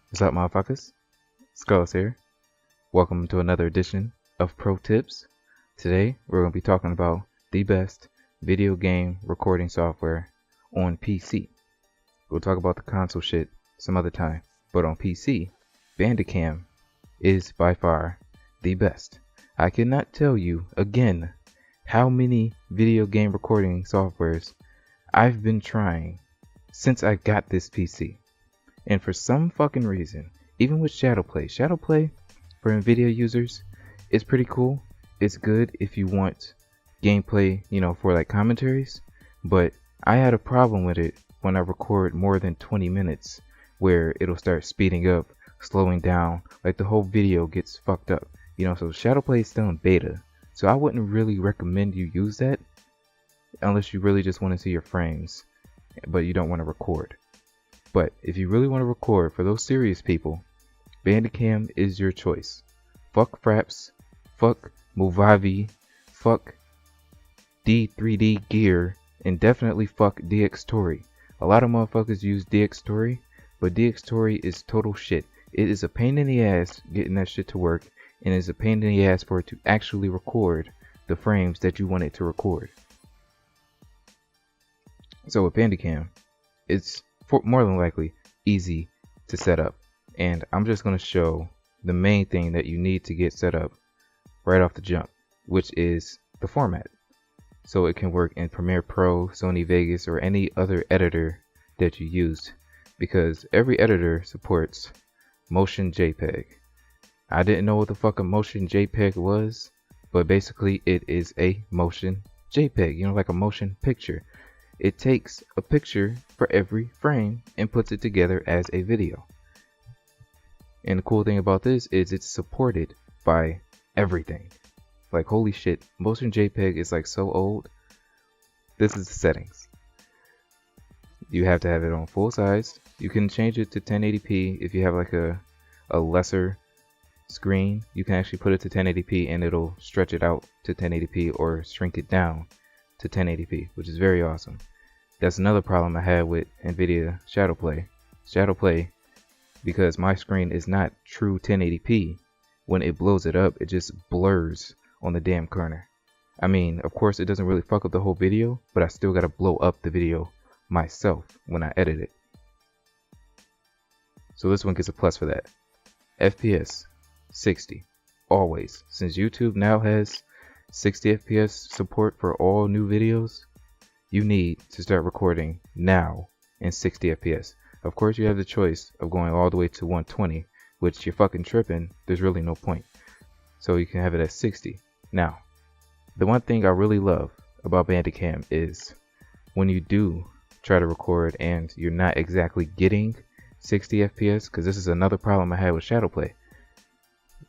What's up, motherfuckers? Skulls here. Welcome to another edition of Pro Tips. Today, we're going to be talking about the best video game recording software on PC. We'll talk about the console shit some other time, but on PC, Bandicam is by far the best. I cannot tell you again how many video game recording softwares I've been trying since I got this PC. And for some fucking reason, even with Shadowplay for NVIDIA users is pretty cool. It's good if you want gameplay, for like commentaries. But I had a problem with it when I record more than 20 minutes, where it'll start speeding up, slowing down, like the whole video gets fucked up. So Shadowplay is still in beta, so I wouldn't really recommend you use that unless you really just want to see your frames, but you don't want to record. But if you really want to record, for those serious people, Bandicam is your choice. Fuck Fraps, fuck Movavi, fuck D3D Gear, and definitely fuck DxTory. A lot of motherfuckers use DxTory, but DxTory is total shit. It is a pain in the ass getting that shit to work, and it's a pain in the ass for it to actually record the frames that you want it to record. So with Bandicam, it's more than likely easy to set up, and I'm just going to show the main thing that you need to get set up right off the jump, which is the format. So it can work in Premiere Pro, Sony Vegas, or any other editor that you use, because every editor supports motion JPEG. I didn't know what the fuck a motion JPEG was, but basically it is a motion JPEG, like a motion picture. It takes a picture for every frame and puts it together as a video. And the cool thing about this is it's supported by everything. Like, holy shit, motion JPEG is like so old. This is the settings. You have to have it on full size. You can change it to 1080p if you have like a lesser screen. You can actually put it to 1080p and it'll stretch it out to 1080p or shrink it down to 1080p, which is very awesome. That's another problem I had with NVIDIA Shadowplay, because my screen is not true 1080p. When it blows it up, it just blurs on the damn corner. I mean, of course it doesn't really fuck up the whole video, but I still gotta blow up the video myself when I edit it. So this one gets a plus for that. FPS 60 always. Since YouTube now has 60 FPS support for all new videos, you need to start recording now in 60 FPS. Of course, you have the choice of going all the way to 120, which you're fucking tripping. There's really no point. So you can have it at 60. Now, the one thing I really love about Bandicam is when you do try to record and you're not exactly getting 60 FPS, because this is another problem I had with Shadowplay.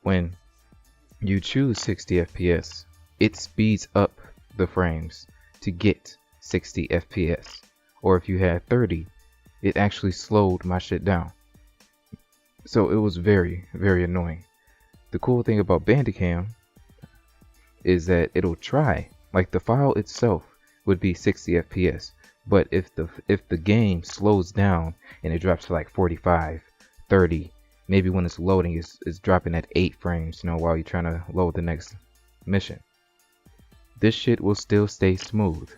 When you choose 60 FPS, it speeds up the frames to get 60 FPS. Or if you had 30, it actually slowed my shit down. So it was very, very annoying. The cool thing about Bandicam is that it'll try, like the file itself would be 60 FPS, but if the game slows down and it drops to like 45, 30, maybe when it's loading it's dropping at 8 frames, while you're trying to load the next mission, this shit will still stay smooth.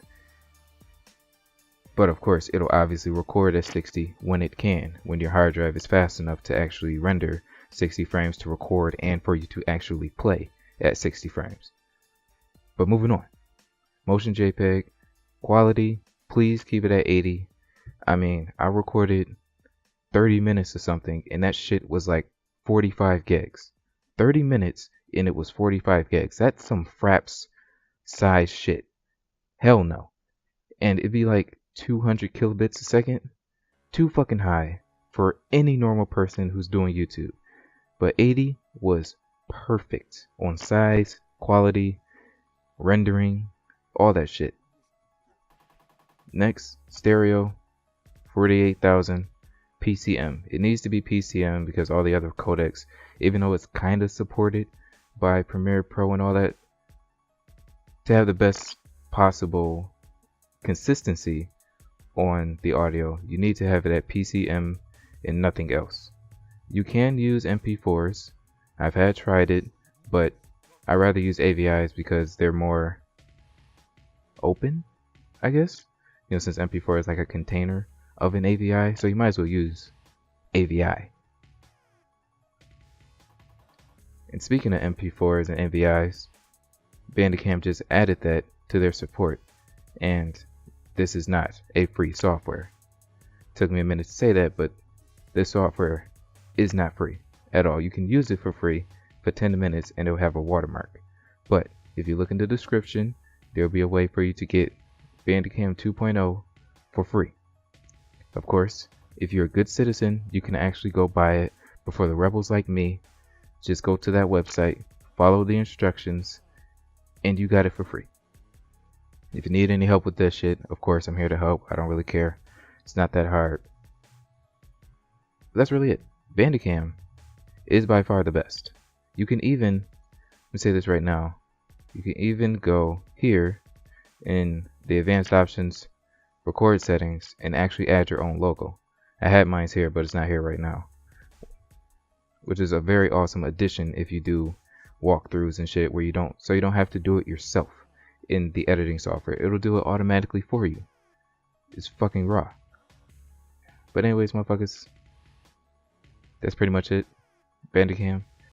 But of course, it'll obviously record at 60 when it can, when your hard drive is fast enough to actually render 60 frames to record and for you to actually play at 60 frames. But moving on. Motion JPEG, quality, please keep it at 80. I mean, I recorded 30 minutes or something and that shit was like 45 gigs. 30 minutes and it was 45 gigs. That's some Fraps size shit. Hell no. And it'd be like 200 kilobits a second. Too fucking high for any normal person who's doing YouTube. But 80 was perfect on size, quality, rendering, all that shit. Next, stereo, 48,000 PCM. It needs to be PCM because all the other codecs, even though it's kind of supported by Premiere Pro and all that, to have the best possible consistency on the audio, you need to have it at PCM and nothing else. You can use MP4s. I've tried it, but I rather use AVIs because they're more open, I guess. You know, since MP4 is like a container of an AVI, so you might as well use AVI. And speaking of MP4s and AVIs, Bandicam just added that to their support, and this is not a free software. Took me a minute to say that, but this software is not free at all. You can use it for free for 10 minutes and it'll have a watermark. But if you look in the description, there'll be a way for you to get Bandicam 2.0 for free. Of course, if you're a good citizen, you can actually go buy it before the rebels like me. Just go to that website, follow the instructions, and you got it for free. If you need any help with that shit, of course I'm here to help. I don't really care. It's not that hard. That's really it. Bandicam is by far the best. You can even, let me say this right now, you can even go here in the advanced options, record settings, and actually add your own logo. I had mine here, but it's not here right now, which is a very awesome addition if you do walkthroughs and shit where you don't have to do it yourself in the editing software. It'll do it automatically for you. It's fucking raw. But anyways, motherfuckers, that's pretty much it. Bandicam